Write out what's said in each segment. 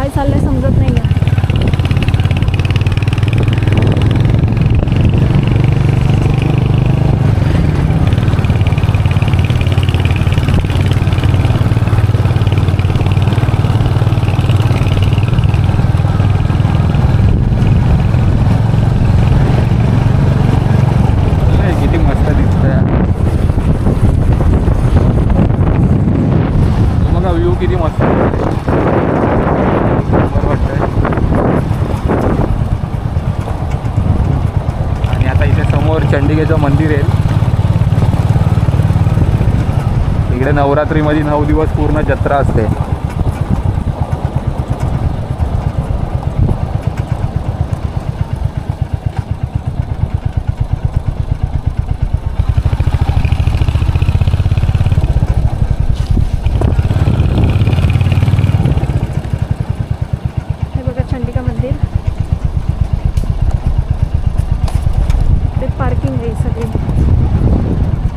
काय चाललंय समजत नाही आहे. किती मस्त बरं वाटतंय. आणि आता इथे समोर चंडिकेचं मंदिर आहे. इकडे नवरात्रीमध्ये 9 दिवस पूर्ण जत्रा असते.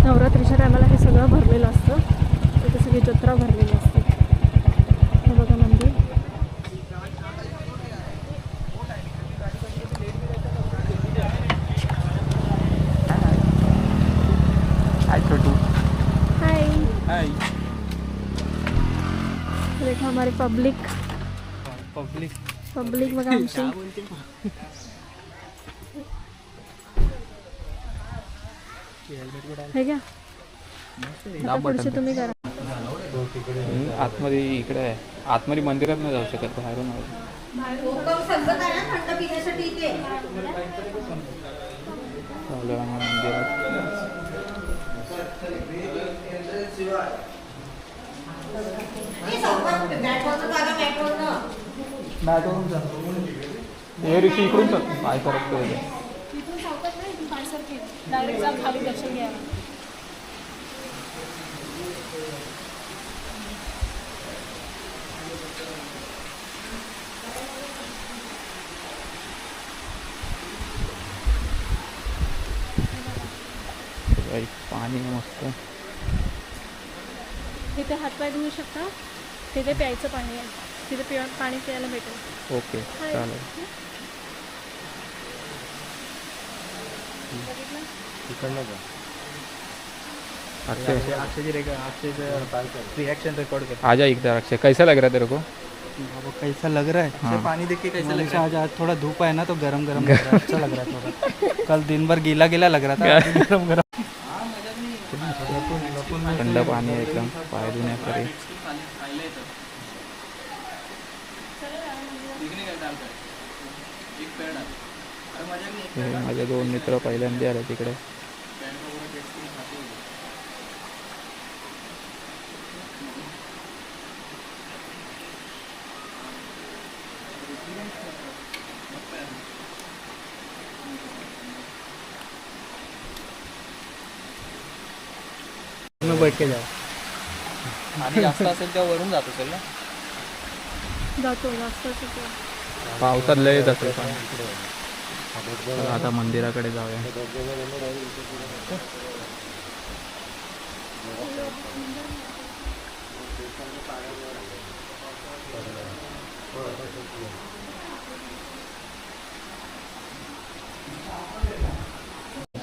नवरात्रीच्या टायमाला हे सगळं भरलेलं असतं. तिथे सगळी जत्रा भरलेली असते. हे बघा मंदिर. हाय छोटू. हाय हाय. देखा हमारी पब्लिक बघा आमची. हे घ्या. आता पुढचे तुम्ही करा. आतमध्ये इकडे आहे. आतमध्ये मंदिरात नाही जाऊ शकत, बाहेरून मंदिरात. हे ऋषी इकडून काय करत डायरेक्ट जा खाली दर्शन घ्या. पाणी मस्त. तिथे हातपाय धुवू शकता. तिथे प्यायचं पाणी आहे. तिथे पाणी प्यायला भेटेल. ओके चालेल. रिएक्शन रिकॉर्ड कर. आजा इधर अक्षय. कैसा लग रहा है तेरे को? कैसा लग रहा है? हाँ. पानी देख के कैसा लग रहा है? आज थोड़ा धूप है ना तो गरम गरम लग रहा है. अच्छा लग रहा है थोड़ा. कल दिन भर गीला गीला लग रहा था. गरम गरम थंड पाणी आहे एकदम. पाय धुण्यासाठी. माझे 2 मित्र पहिल्यांदा आले तिकडे. बैठ के जाओ. आणि जास्त असेल तेव्हा वरून जात असेल ना. जातो जास्त असेल. पावसात लय येत असेल पाणी. आता मंदिराकडे जाऊया.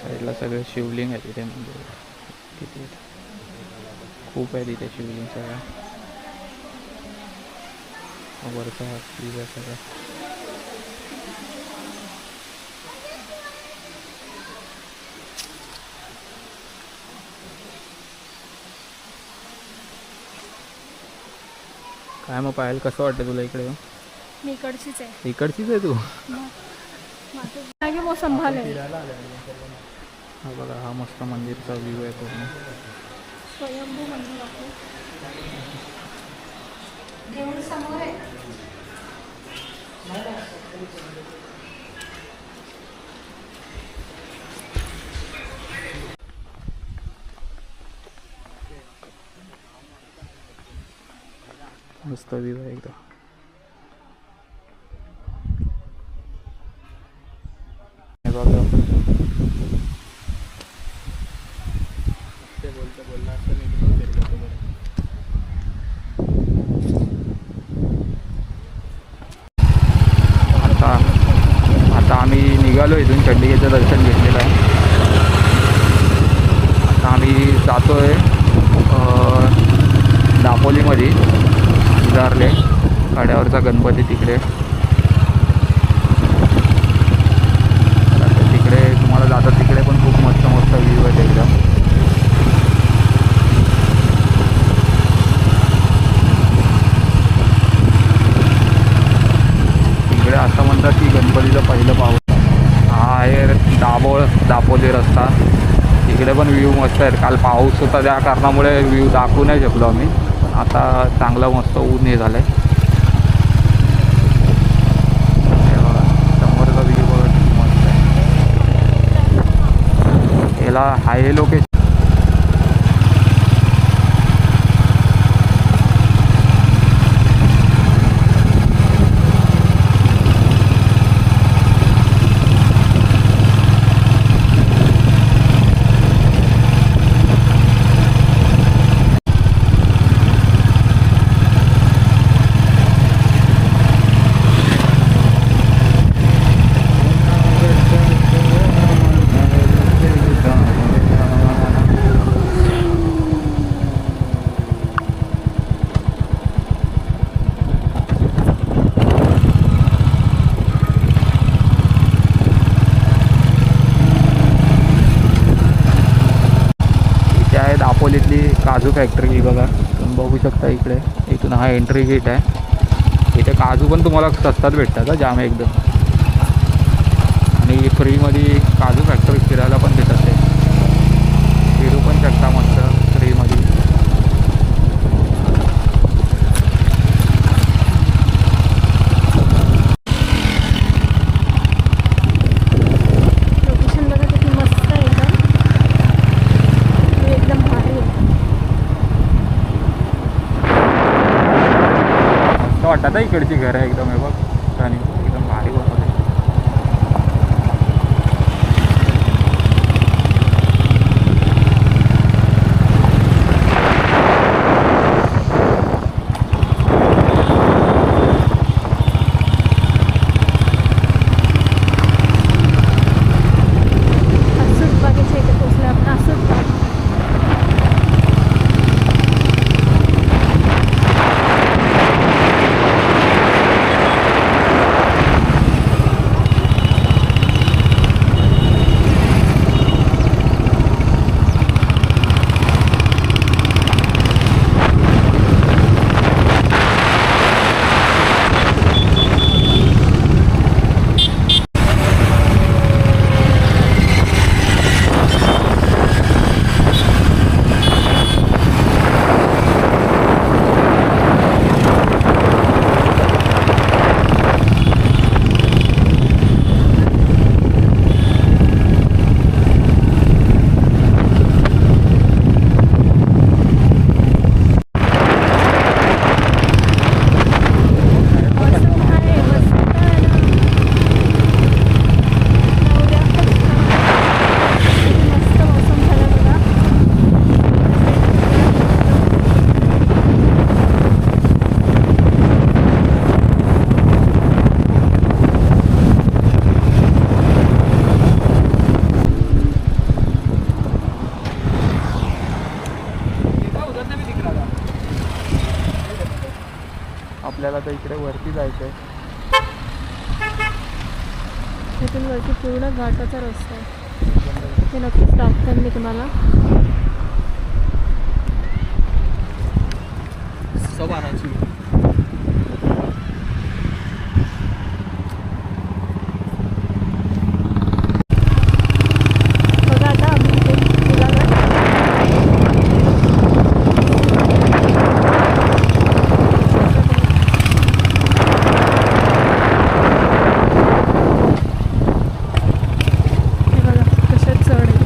साईडला सगळे शिवलिंग आहे तिथे. मंदिर किती खूप आहे तिथे शिवलिंग. सगळ्या वरचा सगळं. काय मग पायल कसं वाटतं तुला इकडे? मी इकडचीच आहे. इकडचीच आहे तू? वो संभाल आहे. हा बघा, हा मस्त मंदिरचा व्ह्यू आहे पूर्ण. स्वयंभू मंदिर आहे. देऊळ समोर आहे. मस्त व्ह्यू आहे एकदम. निघालो इथून चंडिकेचं दर्शन घेतलेलं आहे. आता आम्ही जातो आहे दापोलीमध्ये अंजारले कड्यावरचा गणपती तिकडे. तिकडे तुम्हाला जातात तिकडे पण खूप मस्त मस्त व्ह्यू आहे एकदम. तिकडे असं म्हणतात की गणपतीचं पहिलं पाऊल हा आहे दापोली रस्ता. तिकडे पण व्ह्यू मस्त आहेत. काल पाऊस होता त्या कारणामुळे व्ह्यू दाखवू नाही शकलो आम्ही, पण आता चांगलं मस्त ऊन हे झालं आहे. समोरचा व्ह्यू बघा किती मस्त आहे. याला हाय लोकेशन दापोलीतली काजू फॅक्टरी बघा. तुम्ही बघू शकता इकडे. इथून हा एंट्री गेट आहे. इथे काजू पण तुम्हाला स्वस्तात भेटतात जाम एकदम. आणि फ्रीमध्ये काजू फॅक्टरी फिरायला पण देतात ते. फिरू पण शकता मस्त फ्रीमध्ये. लोकेशन बघा किती मस्त आहे एकदम भारी आहे. मस्त वाटतात इकडची घरं एकदम हे बघ आणि एकदम भारी बनवते. असूच बागेच्या इथे पोचले आपण. असूच बाग. आपल्याला तर इकडे वरती जायचं आहे. इथून वरती पूर्ण घाटाचा रस्ता आहे. ते नक्कीच दाखवेन मी तुम्हाला. सब आणायची. बघा आता आम्ही इथे निघालो. हे बघा कशा चढ आहे.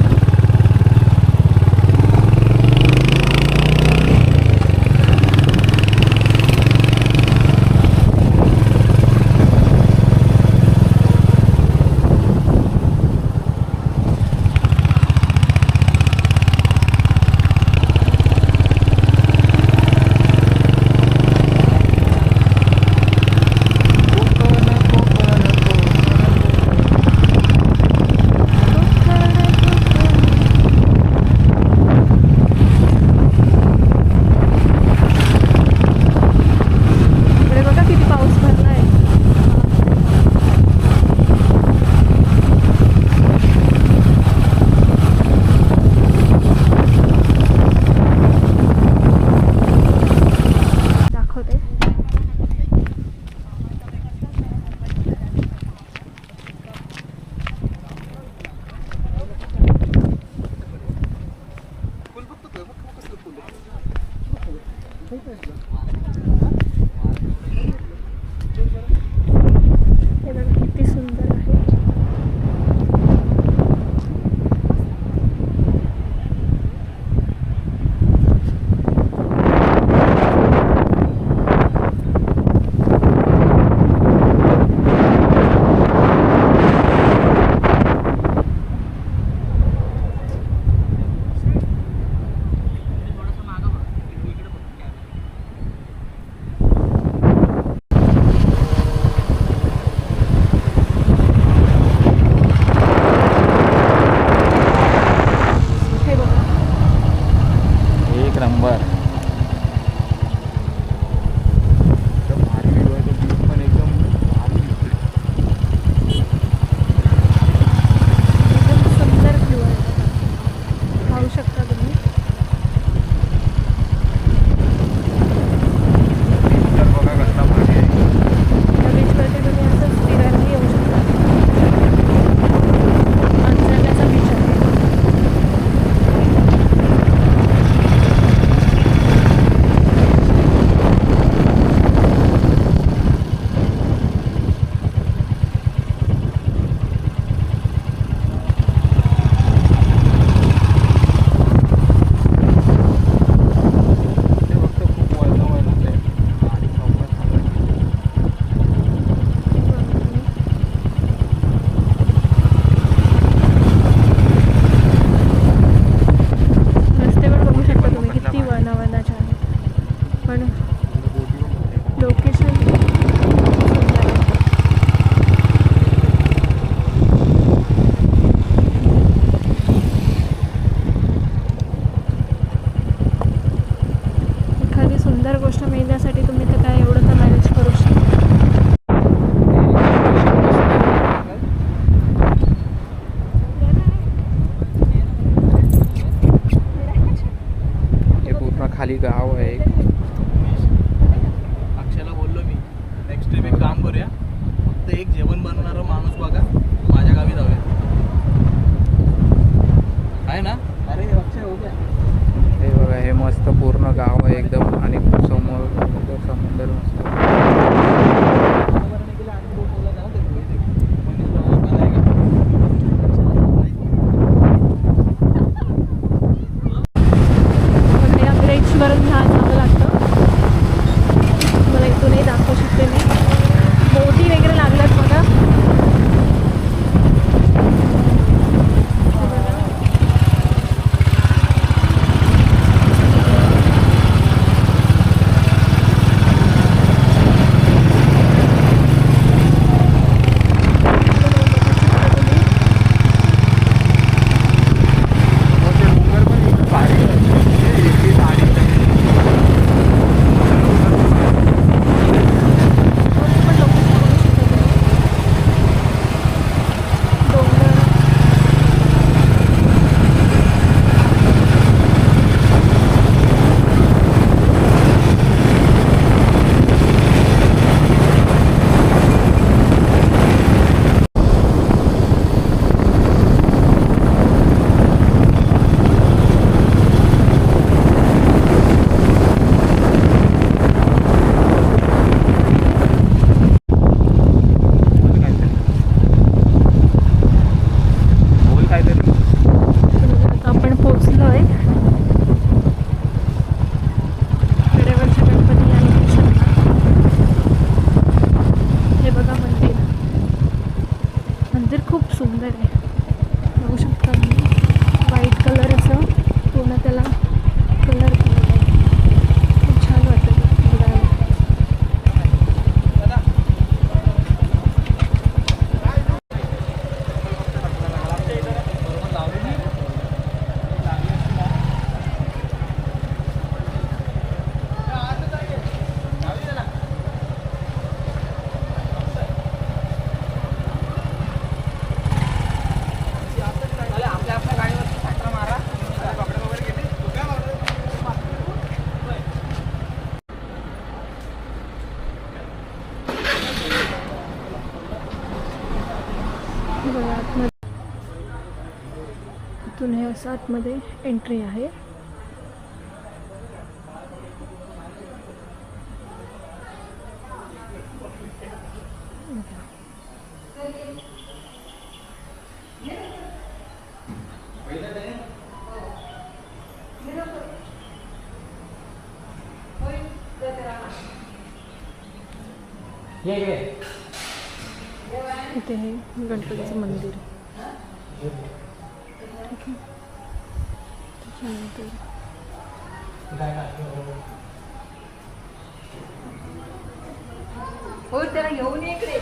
करूया. फक्त एक जेवण बनवणारा माणूस बघा, माझ्या गावी जाऊया. आहे ना? अरे अक्षय हो गया. हे बघा, हे मस्त पूर्ण गाव आहे एकदम आणि समोर समुद्र मस्त. या ब्रिजवरून ह्या जावं लागतं. मला इथूनही दाखवू शकते मी. बोटी वगैरे लागल्यात बघा. हे बघा. इथून हे असं आतमध्ये एंट्री आहे. इथे हे गणपतीचं मंदिर आहे. ठीक आहे. त्याच्यानंतर हो त्याला घेऊन ये इकडे.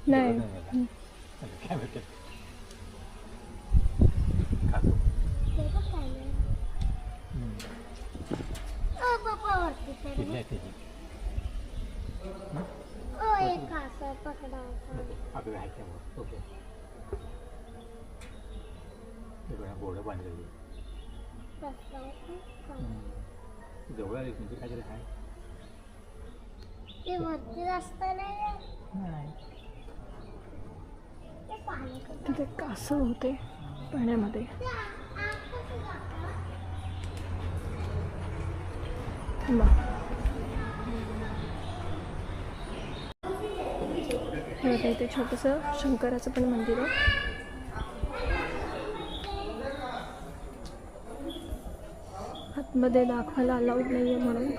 नाही बोर्ड बांधलेली जवळ आली म्हणजे काहीतरी आहे. तिथे कासव होते पाण्यामध्ये. हे इथे छोटंसं शंकराचं पण मंदिर आहे. आतमध्ये दाखवायला अलाउड नाही आहे म्हणून.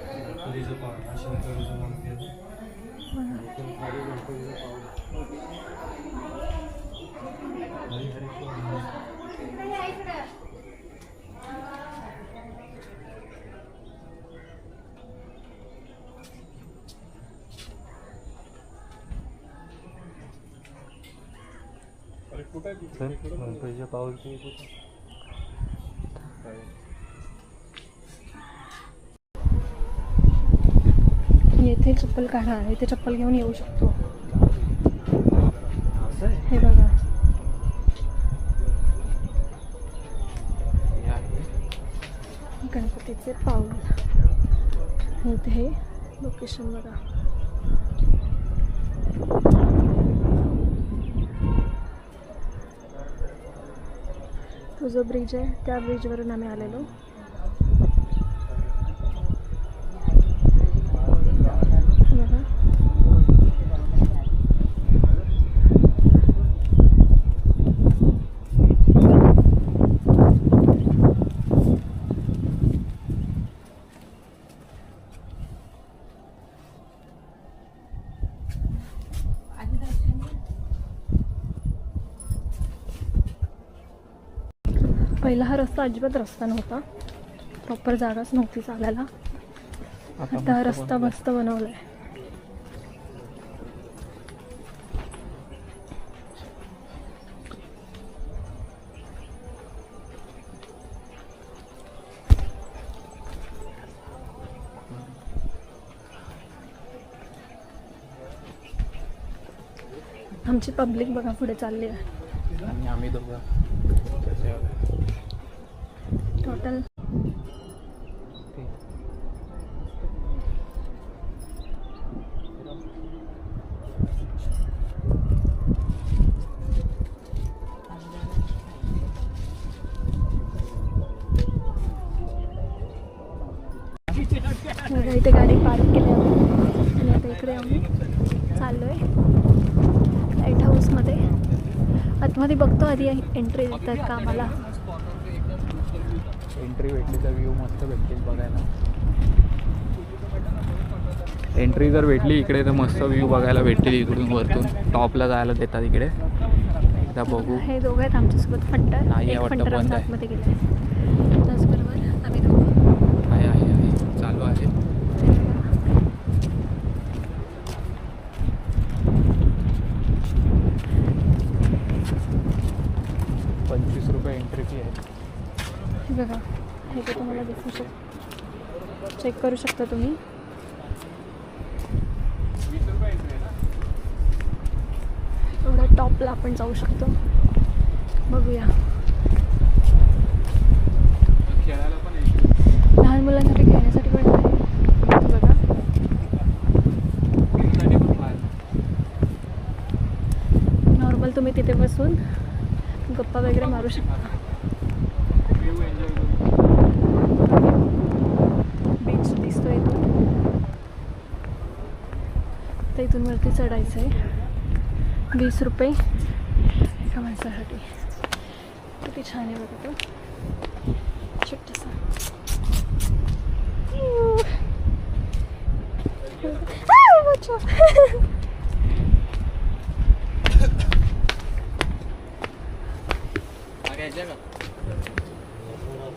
गणपतीच्या पाऊलची येथे चप्पल काढा, इथे चप्पल घेऊन येऊ शकतो. हे बघा, गणपतीचे पाऊल. इथे हे लोकेशन बघा. तो जो ब्रिज आहे त्या ब्रिजवरून आम्ही आलेलो. बघा, पहिला हा रस्ता अजिबात रस्ता नव्हता, प्रॉपर जागाच नव्हती चालायला. आता हा रस्ता मस्त बनवलाय. आमची पब्लिक बघा पुढे चालली आहे. आणि आम्ही दोघं टोटल इथे गाडी पार्क केली आम्ही आणि आता इकडे आम्ही चाललोय लाईट हाऊसमध्ये. आतमध्ये बघतो आधी एंट्री देतात का आम्हाला. एंट्री भेटली तर व्ह्यू मस्त भेटतील बघायला. एंट्री जर भेटली इकडे तर मस्त व्ह्यू बघायला भेटतील. इकडून वरतून टॉपला जायला देतात इकडे. आता बघू. हे दोघं आहेत आमच्यासोबत फंटर. नाही, एक वाटतं फंटर बंद आमच्या आहे. आतमध्ये गेले. त्याचबरोबर आम्ही दोघं आहे चालू आहे. ₹25 एंट्री फी आहे. हे बघा, हे ते तुम्हाला दिसू शकतो, चेक करू शकता तुम्ही. एवढ्या टॉपला आपण जाऊ शकतो. बघूया. खेळायला पण आहे. लहान मुलांसाठी खेळण्यासाठी पण आहे. बघा, नॉर्मल तुम्ही तिथे बसून गप्पा वगैरे मारू शकता. बीच दिसतो इथून. तर इथून वरती चढायचं आहे. ₹20 एका माणसासाठी. किती छान आहे बघा तो छोटासा.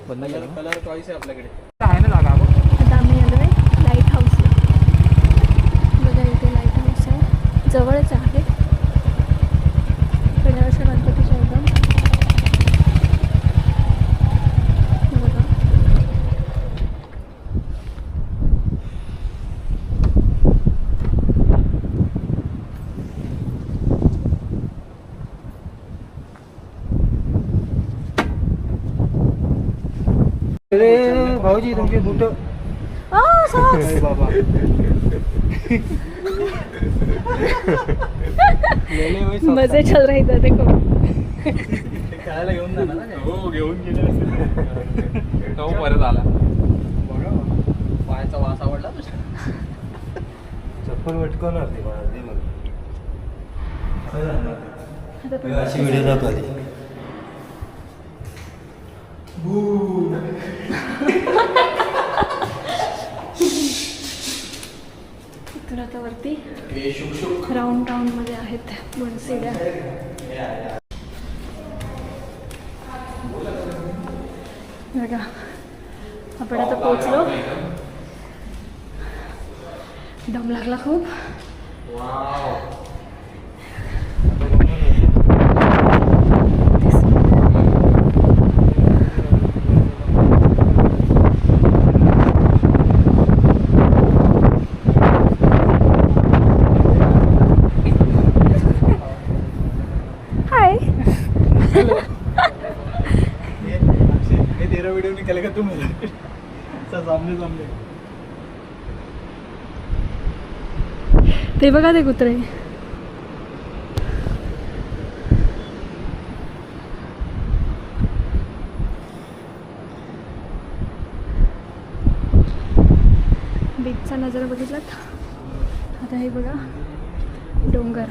बंद केलं. कलर चॉईस आहे आपल्याकडे. आहे ना जागा. आता आम्ही आलो आहे लाईट हाऊसला. बघा इथे लाईट हाऊस आहे, जवळच आहे. पहिल्या वर्षी गणपतीच्या एकदम बघा. अरे भाऊजी तुमचे बूट बाबा मजे चल रहे थे देखो. खेळायला घेऊन जाणार ना. हो घेऊन गेले. तो परत आला. बघा पायाचा वास आवडला तुझ्या. चप्पल वटकवणार ते मला ते मग आता अशी व्हिडिओ दाखवली. इथून आता वरती राऊंड मध्ये आहेत दोन सीड्या. बघा आपण आता पोचलो. दम लागला खूप. ते बघा ते कुत्रे. बीचचा नजारा बघितलात. आता हे बघा डोंगर.